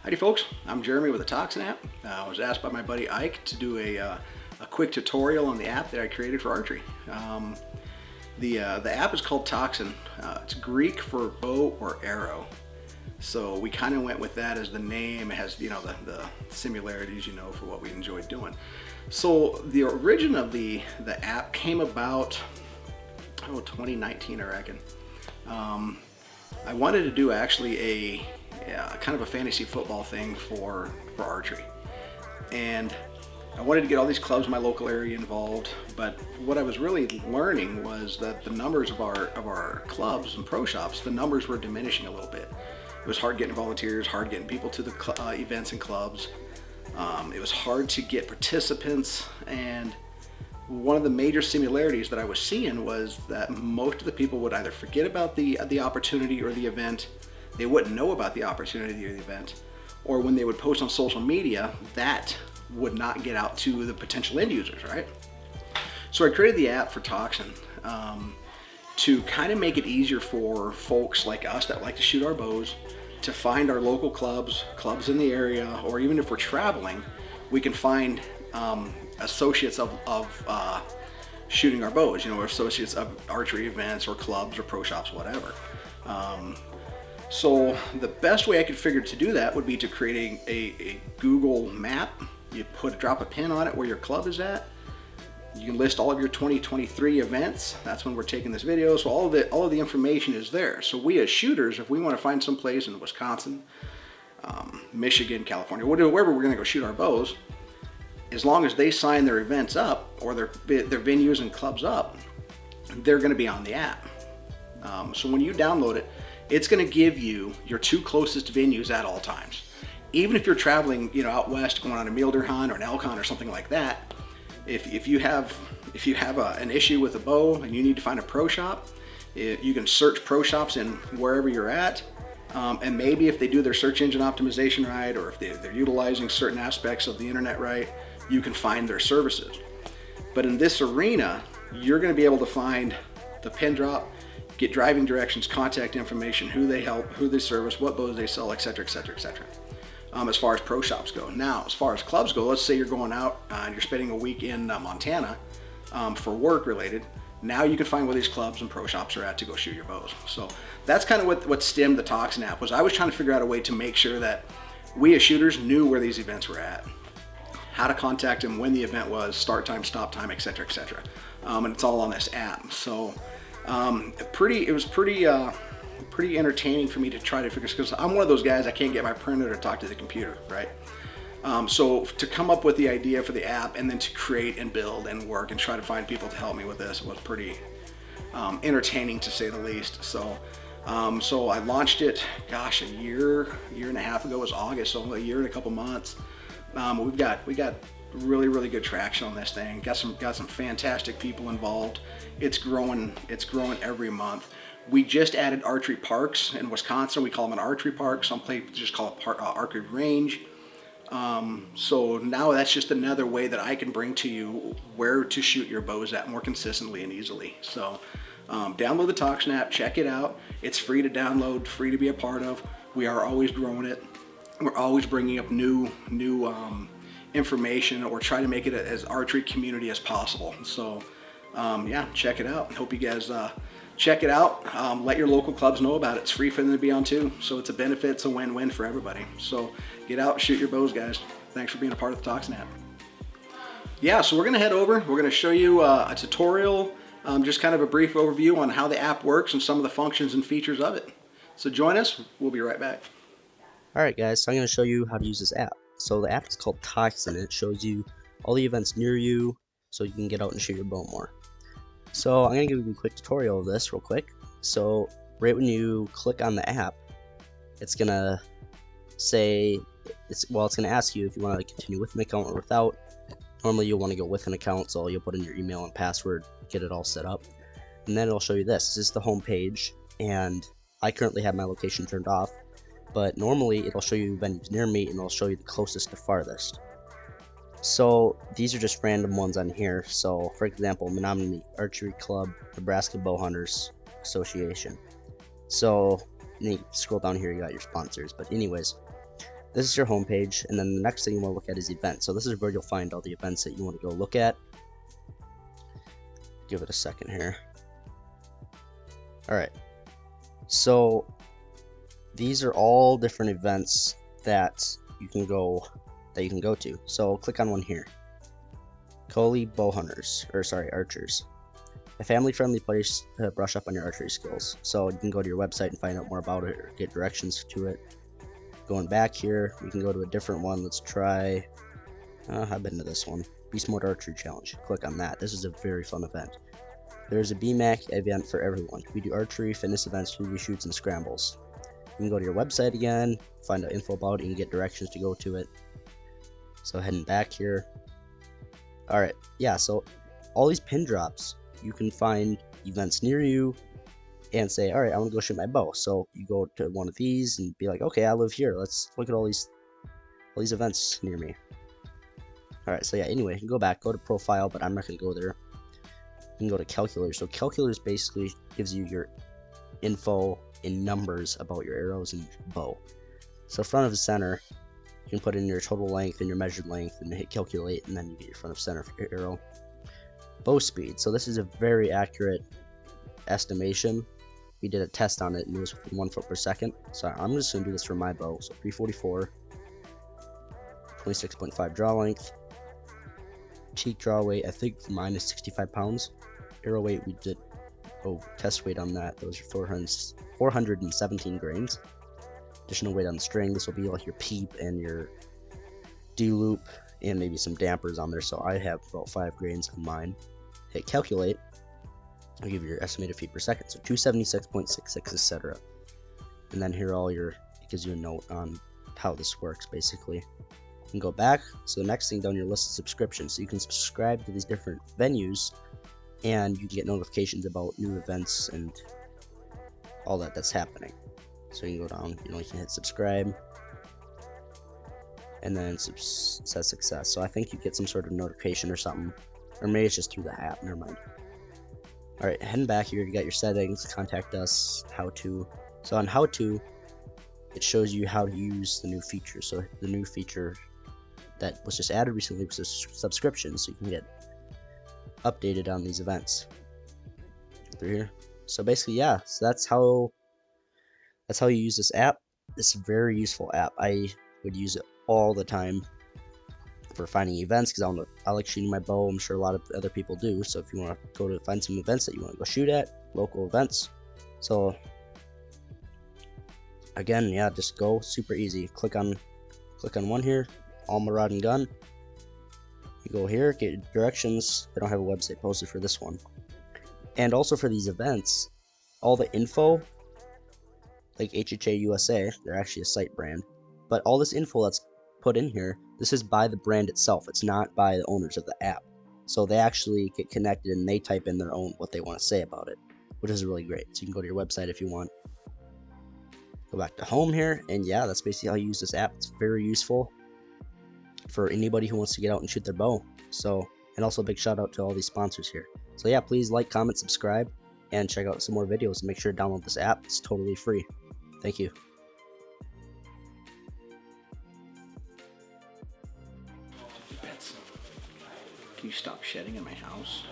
Howdy folks, I'm Jeremy with the TOXON app. I was asked by my buddy Ike to do a quick tutorial on the app that I created for archery. The app is called TOXON. It's Greek for bow or arrow. So we kind of went with that as the name. It has, you know, the similarities, you know, for what we enjoyed doing. So the origin of the app came about, 2019 I reckon. I wanted to do actually a kind of a fantasy football thing for archery, and I wanted to get all these clubs in my local area involved. But what I was really learning was that the numbers of our clubs and pro shops, the numbers were diminishing a little bit. It was hard getting volunteers, hard getting people to the events and clubs. It was hard to get participants, and one of the major similarities that I was seeing was that most of the people would either forget about the opportunity or the event, they wouldn't know about the opportunity or the event, or when they would post on social media, that would not get out to the potential end users, right? So I created the app for TOXON to kind of make it easier for folks like us that like to shoot our bows to find our local clubs in the area, or even if we're traveling, we can find associates of shooting our bows, you know, or associates of archery events or clubs or pro shops, whatever. So the best way I could figure to do that would be to create a Google map. You drop a pin on it where your club is at. You can list all of your 2023 events. That's when we're taking this video. So all of the information is there. So we as shooters, if we want to find some place in Wisconsin, Michigan, California, wherever we're going to go shoot our bows, as long as they sign their events up or their venues and clubs up, they're going to be on the app. So when you download it, it's going to give you your two closest venues at all times. Even if you're traveling, you know, out west, going on a mule deer hunt or an elk hunt or something like that, if you have an issue with a bow and you need to find a pro shop, you can search pro shops in wherever you're at. And maybe if they do their search engine optimization right, or if they're utilizing certain aspects of the internet right, you can find their services. But in this arena, you're going to be able to find the pin drop, get driving directions, contact information, who they help, who they service, what bows they sell, etc., etc., etc. As far as pro shops go. Now, as far as clubs go, let's say you're going out and you're spending a week in Montana for work related. Now you can find where these clubs and pro shops are at to go shoot your bows. So that's kind of what stemmed the TOXON app. Was I was trying to figure out a way to make sure that we as shooters knew where these events were at, how to contact them, when the event was, start time, stop time, etc., etc. And it's all on this app. So it was pretty entertaining for me to try to figure, because I'm one of those guys, I can't get my printer to talk to the computer, right? So to come up with the idea for the app and then to create and build and work and try to find people to help me with this was pretty entertaining, to say the least. So I launched it, gosh, a year and a half ago. It was August, so a year and a couple months. We got really good traction on this thing. Got some fantastic people involved. It's growing every month. We just added archery parks in Wisconsin. We call them an archery park. Some places just call it archery range. So now that's just another way that I can bring to you where to shoot your bows at more consistently and easily. So download the TOXON app, check it out. It's free to download, free to be a part of. We are always growing it. We're always bringing up new information, or try to make it as archery community as possible. So yeah, check it out. Hope you guys check it out. Let your local clubs know about it. It's free for them to be on too. So it's a benefit, it's a win-win for everybody. So get out, shoot your bows, guys. Thanks for being a part of the TOXON app. Yeah, so we're gonna head over. We're gonna show you a tutorial, just kind of a brief overview on how the app works and some of the functions and features of it. So join us, we'll be right back. Alright guys, so I'm going to show you how to use this app. So the app is called TOXON, and it shows you all the events near you so you can get out and shoot your bow more. So I'm going to give you a quick tutorial of this real quick. So right when you click on the app, it's going to say, it's going to ask you if you want to continue with an account or without. Normally you'll want to go with an account, so you'll put in your email and password, get it all set up. And then it'll show you this. This is the home page, and I currently have my location turned off. But normally it'll show you venues near me, and it'll show you the closest to farthest. So these are just random ones on here. So for example, Menominee Archery Club, Nebraska Bow Hunters Association. So and you scroll down here, you got your sponsors. But anyways, this is your home page, and then the next thing you want to look at is events. So this is where you'll find all the events that you want to go look at. Give it a second here. Alright, so these are all different events that you can go to. So click on one here. Coley bow hunters, or sorry, archers. A family-friendly place to brush up on your archery skills. So you can go to your website and find out more about it or get directions to it. Going back here, we can go to a different one. Let's try, I've been to this one, Beast Mode Archery Challenge. Click on that. This is a very fun event. There's a BMAC event for everyone. We do archery, fitness events, 3D shoots, and scrambles. You can go to your website again, find out info about it, and get directions to go to it. So heading back here. Alright, yeah, so all these pin drops, you can find events near you and say, alright, I want to go shoot my bow. So you go to one of these and be like, okay, I live here. Let's look at all these events near me. Alright, so yeah, anyway, you can go back, go to profile, but I'm not going to go there. You can go to calculator. So calculators basically gives you your info in numbers about your arrows and bow. So front of center, you can put in your total length and your measured length and hit calculate, and then you get your front of center for your arrow. Bow speed. So this is a very accurate estimation. We did a test on it and it was within 1 foot per second. So I'm just going to do this for my bow. So 344, 26.5 draw length, cheek draw weight, I think mine is 65 pounds. Arrow weight, we did test weight on that. Those are 417 grains. Additional weight on the string. This will be like your peep and your D-loop and maybe some dampers on there. So I have about 5 grains on mine. Hit calculate. I'll give you your estimated feet per second. So 276.66, etc. And then here it gives you a note on how this works basically. You can go back. So the next thing down your list is subscriptions. So you can subscribe to these different venues and you can get notifications about new events and all that's happening. So you can go down, you can hit subscribe, and then it says success. So I think you get some sort of notification or something, or maybe it's just through the app. Never mind. All right, heading back here, you got your settings, contact us, how to. So on how to, it shows you how to use the new feature. So the new feature that was just added recently was a subscription, so you can get updated on these events through here. So basically, yeah, so that's how you use this app. It's a very useful app. I would use it all the time for finding events because I like shooting my bow. I'm sure a lot of other people do. So if you want to go to find some events that you want to go shoot at, local events. So again, yeah, just go, super easy. Click on one here, Alma Rod and Gun. You go here, get directions. They don't have a website posted for this one. And also for these events, all the info, like HHA USA, they're actually a site brand, but all this info that's put in here, this is by the brand itself. It's not by the owners of the app. So they actually get connected and they type in their own what they want to say about it, which is really great. So you can go to your website if you want. Go back to home here, and yeah, that's basically how you use this app. It's very useful for anybody who wants to get out and shoot their bow. So, and also a big shout out to all these sponsors here. So yeah, please like, comment, subscribe, and check out some more videos. Make sure to download this app. It's totally free. Thank you. Can you stop shedding in my house?